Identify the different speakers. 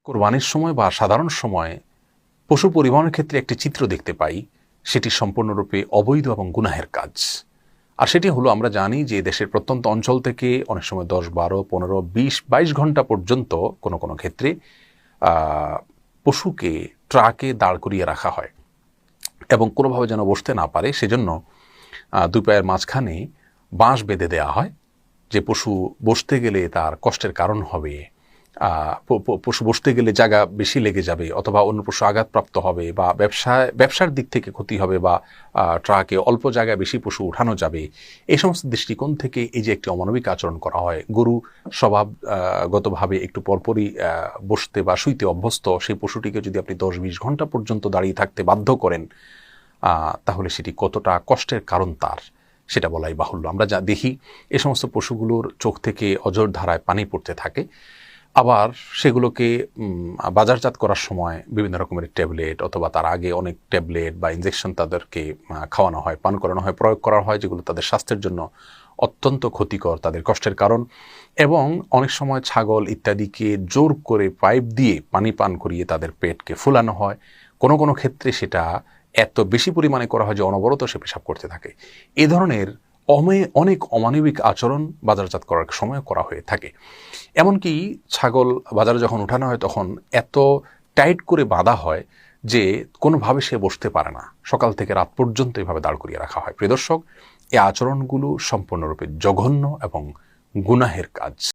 Speaker 1: কোরবানির সময় বা সাধারণ সময়ে পশু পরিবহনের ক্ষেত্রে একটি চিত্র দেখতে পাই, সেটি সম্পূর্ণরূপে অবৈধ এবং গুনাহের কাজ। আর সেটি হলো, আমরা জানি যে দেশের প্রত্যন্ত অঞ্চল থেকে অনেক সময় 10, 12, 15, 20, 22 ঘন্টা পর্যন্ত কোনো কোনো ক্ষেত্রে পশুকে ট্রাকে দাঁড় করিয়ে রাখা হয় এবং কোনোভাবে যেন বসতে না পারে সেজন্য দুই পায়ের মাঝখানে বাঁশ বেঁধে দেওয়া হয়, যে পশু বসতে গেলে তার কষ্টের কারণ হবে, পশু বসতে গেলে জায়গা বেশি লেগে যাবে, অথবা অন্য পশু আঘাতপ্রাপ্ত হবে, বা ব্যবসার দিক থেকে ক্ষতি হবে, বা ট্রাকে অল্প জায়গায় বেশি পশু উঠানো যাবে। এই সমস্ত দৃষ্টিকোণ থেকে এই যে একটি অমানবিক আচরণ করা হয়, গরু স্বভাবগতভাবে একটু পরপরই বসতে বা শুইতে অভ্যস্ত, সেই পশুটিকে যদি আপনি 10-20 ঘন্টা পর্যন্ত দাঁড়িয়ে থাকতে বাধ্য করেন, তাহলে সেটি কতটা কষ্টের কারণ তার সেটা বলাই বাহুল্য। আমরা যা দেখি, এ সমস্ত পশুগুলোর চোখ থেকে অঝোর ধারায় পানি পড়তে থাকে। আবার সেগুলোকে বাজারজাত করার সময় বিভিন্ন রকমের ট্যাবলেট, অথবা তার আগে অনেক ট্যাবলেট বা ইনজেকশন তাদেরকে খাওয়ানো হয়, পান করানো হয়, প্রয়োগ করা হয়, যেগুলো তাদের স্বাস্থ্যের জন্য অত্যন্ত ক্ষতিকর, তাদের কষ্টের কারণ। এবং অনেক সময় ছাগল ইত্যাদিকে জোর করে পাইপ দিয়ে পানি পান করিয়ে তাদের পেটকে ফুলানো হয়। কোনো কোনো ক্ষেত্রে সেটা এত বেশি পরিমাণে করা হয় যে অনবরত সে পেশাব করতে থাকে। এ ধরনের অনেক অমানবিক আচরণ বাজারজাত করার সময় করা হয়ে থাকে। এমনকি ছাগল বাজারে যখন উঠানো হয় তখন এত টাইট করে বাঁধা হয় যে কোনোভাবে সে বসতে পারে না। সকাল থেকে রাত পর্যন্ত এভাবে দাঁড় করিয়ে রাখা হয়। প্রিয় দর্শক, এই আচরণগুলো সম্পূর্ণরূপে জঘন্য এবং গুনাহের কাজ।